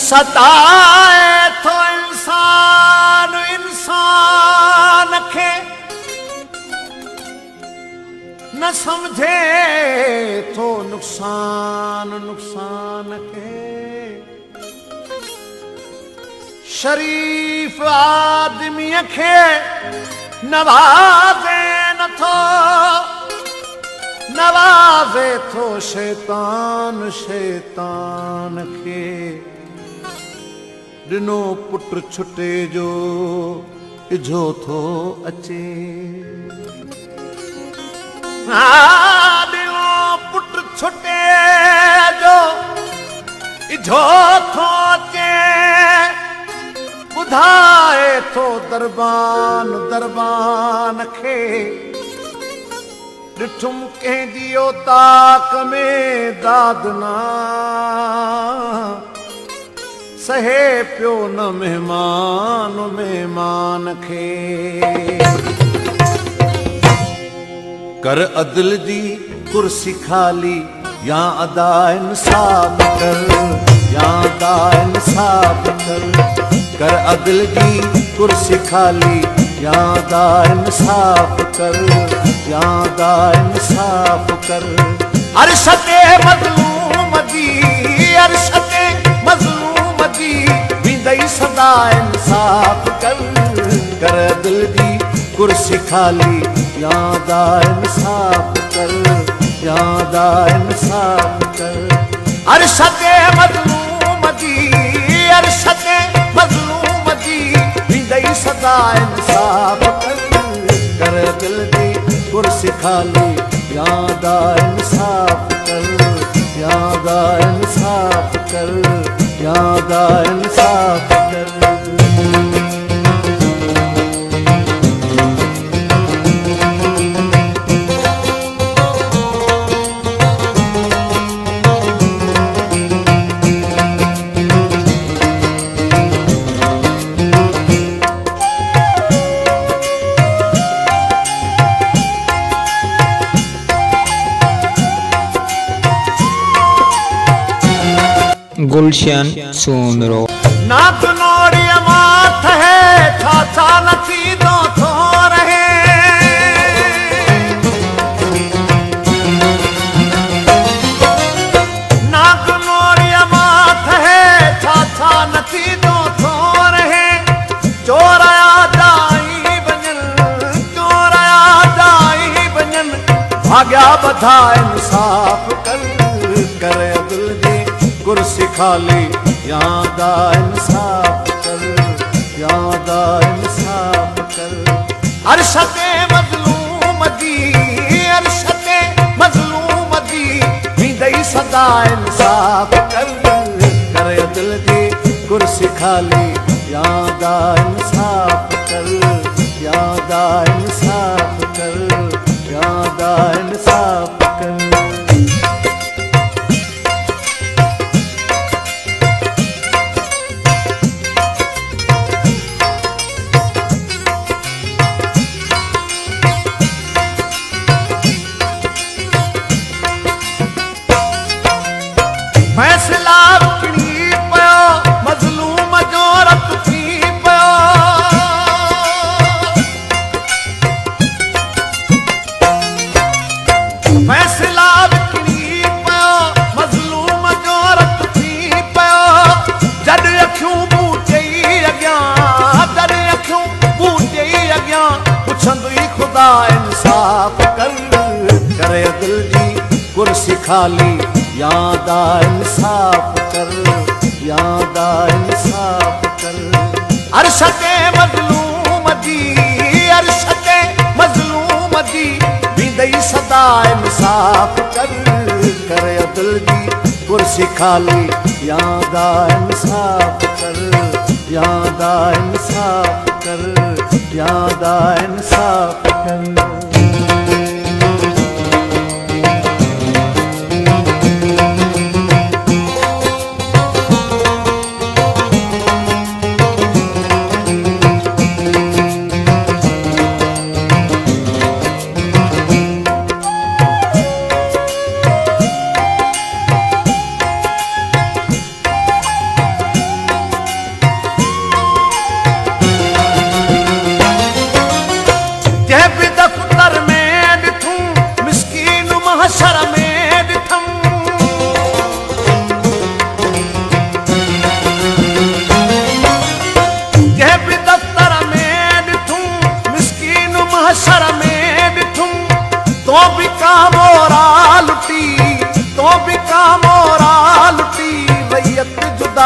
सताए थो इंसान इंसान खे न समझे थो नुक़सान नुक़सान खे शरीफ आदमीअ खे नवाज़े नथो नवाज़े थो शैतान शैतान खे ॾिनो पुट छुटे जो इझो थो अचे ॾिनो पुट छुटे जो इझो थो अचे ॿुधाए थो दरबान दरबान खे ॾिठुम कंहिंजी औताक में दादना सहे पियो न मेहमान मेहमान खे कर अदल जी कुर्सी खाली या अदा इंसाफ कर या अदा इंसाफ कर अदल जी कुर्सी खाली या अदा इंसाफ कर या अदा इंसाफ कर अर्श ते मज़लूम दी अर्श ते मज़लूम दी विंदई सदा इंसाफ कर दिल जी कुर्सी खाली या अदा इंसाफ कर या अदा इंसाफ कर अर्श ते मज़लूम दी अर्श ते मज़लूम दी विंदई सदा इंसाफ कर दिल जी कुर्सी खाली या अदा इंसाफ कर या अदा इंसाफ कर या अदा इंसाफ कर गुलशन सोमरो नाक नोड़िया माथ है छाछा नथी दो थो रहे नाक नोड़िया माथ है छाछा नथी दो थो रहे चोराया जाई बजन भाग्या बधा इंसाफ कर दिल जी कुर्सी खाली या अदा इंसाफ कर या अदा इंसाफ कर अर्श ते मज़लूम दी अर्श ते मज़लूम दी विंदई सदा इंसाफ कर दिल जी कुर्सी खाली या अदा इंसाफ कर या अदा इंसाफ कर या अदा इंसाफ कर फैसला किणी पियो मज़लूम जो रत थी पियो फैसला किणी पियो मज़लूम जो रत थी पियो जॾहिं अखियूं बूटे अॻियां जॾहिं अखियूं बूटे अॻियां पुछंदुई ख़ुदा इंसाफ कर दिल जी कुर्सी खाली या अदा इंसाफ कर या अदा इंसाफ कर अर्श ते मज़लूम दी अर्श ते मज़लूम दी विंदई सदा इंसाफ कर दिल जी कुर्सी खाली या अदा इंसाफ कर या अदा इंसाफ कर या अदा इंसाफ कर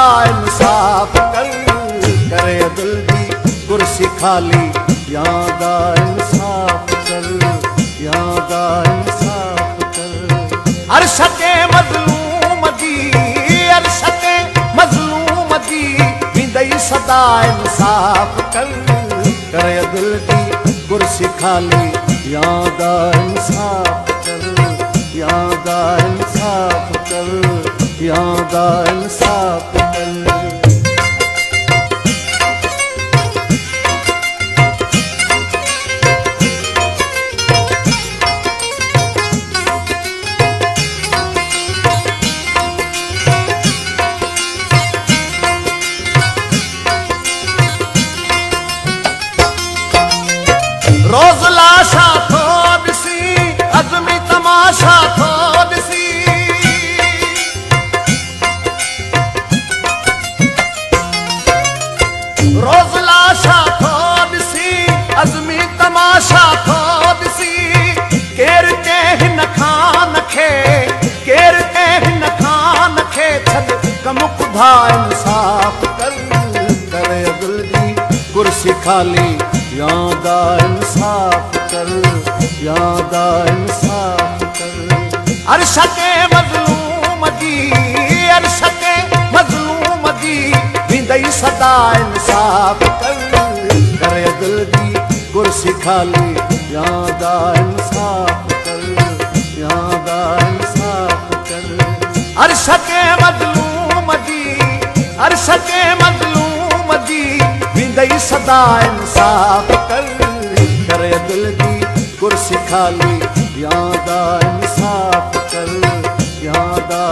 सदा इंसाफ कर, करे दिल दी कुर्सी खाली, यादा इंसाफ कर, यादा इंसाफ कर। अर्श के मज़लूम दी, अर्श के मज़लूम दी, विंदई सदा इंसाफ कर, करे दिल दी कुर्सी खाली, यादा इंसाफ कर, यादा इंसाफ कर, यादा इंसाफ कर। रोज़ लाशा थो ॾिसी, अज़मी तमाशा थो ॾिसी, रोज़ लाशा थो ॾिसी, अज़मी तमाशा थो ॾिसी, केरु कंहिं हिन खान खे, केरु कंहिं हिन खान खे छॾ कमु खुदा इंसाफ कर, करे दिल दी कुर्सी खाली, यादा इंसाफ कर, यादा इंसाफ कर। अर्श के मज़लूम दी, अर्श के मज़लूम दी, विंदई सदा इंसाफ कर, करे दिल दी कुर्सी खाली, यादा इंसाफ कर, यादा इंसाफ कर। अर्श के मज़लूम दी, अर्श के मज़लूम दी, विंदई सदा इंसाफ कर, करे दिल दी कुर्सी खाली, यादा इंसाफ कर, यादा